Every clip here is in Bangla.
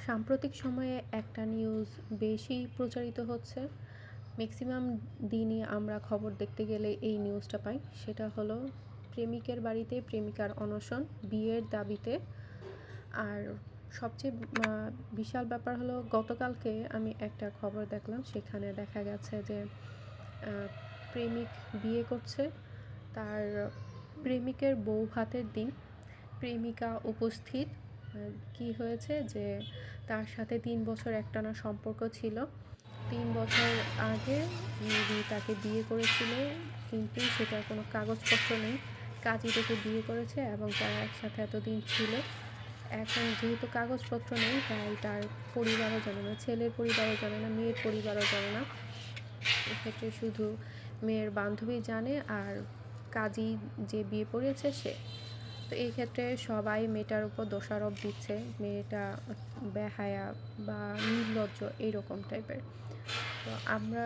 সাম্প্রতিক সময়ে একটা নিউজ বেশি প্রচারিত হচ্ছে। ম্যাক্সিমাম দিনই আমরা খবর দেখতে গেলে এই নিউজটা পাই। সেটা হলো প্রেমিকের বাড়িতে প্রেমিকার অনশন, বিয়ের দাবিতে। আর সবচেয়ে বিশাল ব্যাপার হলো গতকালকে আমি একটা খবর দেখলাম, সেখানে দেখা গেছে যে প্রেমিক বিয়ে করছে, তার প্রেমিকের বউ ভাতের দিন প্রেমিকা উপস্থিত। কি হয়েছে যে তার সাথে 3 বছর একটানা সম্পর্ক ছিল। 3 বছর আগে মেবি তাকে বিয়ে করেছিল, কিন্তু সেটার কোনো কাগজপত্র নেই। কাজী ডেকে বিয়ে করেছে এবং তারা একসাথে এতদিন ছিল। এখন যেহেতু কাগজপত্র নেই, তাই তার পরিবারও জানে না, ছেলের পরিবারও জানে না, মেয়ের পরিবারও জানে না। এক্ষেত্রে শুধু মেয়ের বান্ধবী জানে আর কাজী যে বিয়ে পড়িয়েছে সে। তো এই ক্ষেত্রে সবাই মেয়েটার উপর দোষারোপ দিচ্ছে, মেয়েটা বেহায়া বা নির্লজ্জ এইরকম টাইপের। তো আমরা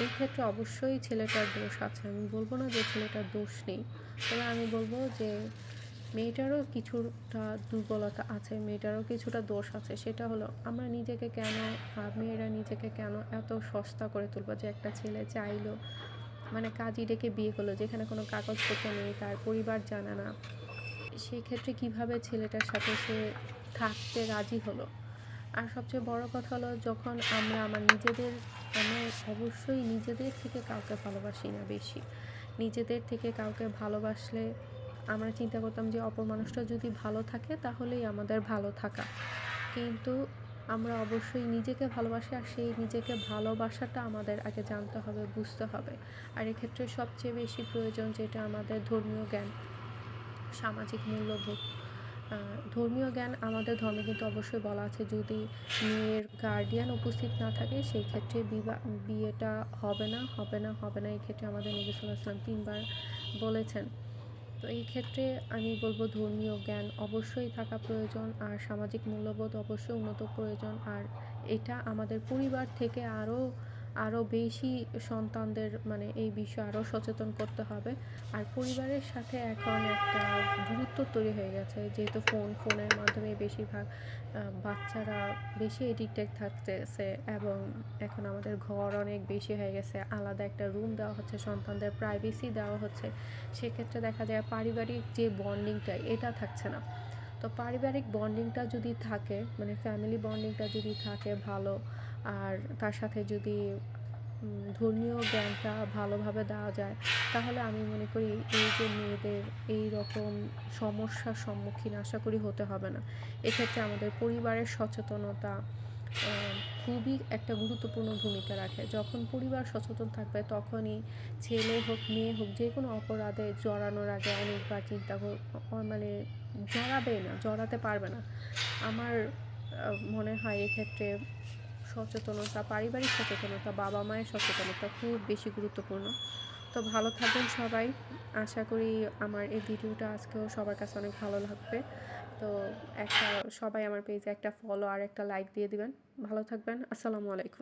এই ক্ষেত্রে অবশ্যই ছেলেটার দোষ আছে, আমি বলবো না যে ছেলেটার দোষ নেই, তবে আমি বলবো যে মেয়েটারও কিছুটা দুর্বলতা আছে, মেয়েটারও কিছুটা দোষ আছে। সেটা হলো আমরা নিজেকে কেন, মেয়েরা নিজেকে কেন এত সস্তা করে তুলবো যে একটা ছেলে চাইলো, মানে কাজী ডেকে বিয়ে করলো যেখানে কোনো কাগজপত্র নেই, তার পরিবার জানে না, সেক্ষেত্রে কিভাবে ছেলেটার সাথে সে থাকতে রাজি হলো। আর সবচেয়ে বড় কথা হলো যখন আমরা অবশ্যই নিজেদের থেকে কাউকে ভালোবাসি না বেশি। নিজেদের থেকে কাউকে ভালোবাসলে আমরা চিন্তা করতাম যে অপর মানুষটা যদি ভালো থাকে তাহলেই আমাদের ভালো থাকা, কিন্তু আমরা অবশ্যই নিজেকে ভালোবাসি, আর সেই নিজেকে ভালোবাসাটা আমাদের আগে জানতে হবে, বুঝতে হবে। আর এক্ষেত্রে সবচেয়ে বেশি প্রয়োজন যেটা আমাদের ধর্মীয় জ্ঞান, সামাজিক মূল্যবোধ। ধর্মীয় জ্ঞান আমাদের ধর্মে কিন্তু অবশ্যই বলা আছে, যদি মেয়ের গার্ডিয়ান উপস্থিত না থাকে সেই ক্ষেত্রে বিয়েটা হবে না, হবে না, হবে না। এই ক্ষেত্রে আমাদের নবী সাল্লাল্লাহু আলাইহি ওয়াসাল্লাম 3বার বলেছেন। তো এই ক্ষেত্রে আমি বলবো ধর্মীয় জ্ঞান অবশ্যই থাকা প্রয়োজন, আর সামাজিক মূল্যবোধ অবশ্যই উন্নত প্রয়োজন। আর এটা আমাদের পরিবার থেকে আরও বেশি সন্তানদের মানে এই বিষয়ে আরও সচেতন করতে হবে। আর পরিবারের সাথে এখন একটা দূরত্ব তৈরি হয়ে গেছে, যেহেতু ফোনের মাধ্যমে বেশিরভাগ বাচ্চারা বেশি এডিক্টেড থাকতেছে, এবং এখন আমাদের ঘর অনেক বেশি হয়ে গেছে, আলাদা একটা রুম দেওয়া হচ্ছে, সন্তানদের প্রাইভেসি দেওয়া হচ্ছে। সেক্ষেত্রে দেখা যায় পারিবারিক যে বন্ডিংটা এটা থাকছে না। তো পারিবারিক বন্ডিংটা যদি থাকে, মানে ফ্যামিলি বন্ডিংটা যদি থাকে ভালো, আর তার সাথে যদি ধর্মীয় জ্ঞানটা ভালোভাবে দেওয়া যায়, তাহলে আমি মনে করি এই যে মেয়েদের এই রকম সমস্যার সম্মুখীন আশা করি হতে হবে না। এক্ষেত্রে আমাদের পরিবারের সচেতনতা খুবই একটা গুরুত্বপূর্ণ ভূমিকা রাখে। যখন পরিবার সচেতন থাকবে তখনই ছেলে হোক মেয়ে হোক যে কোনো অপরাধে জড়ানোর আগে অনেকবার চিন্তা মানে জড়াতে পারবে না। আমার মনে হয় এক্ষেত্রে সচেতনতা, পারিবারিক সচেতনতা, বাবা মায়ের সচেতনতা খুব বেশি গুরুত্বপূর্ণ। তো ভালো থাকবেন সবাই। আশা করি আমার এই ভিডিওটা আজকেও সবার কাছে অনেক ভালো লাগবে। তো সবাই আমার পেজে একটা ফলো আর একটা লাইক দিয়ে দিবেন। ভালো থাকবেন। আসসালামু আলাইকুম।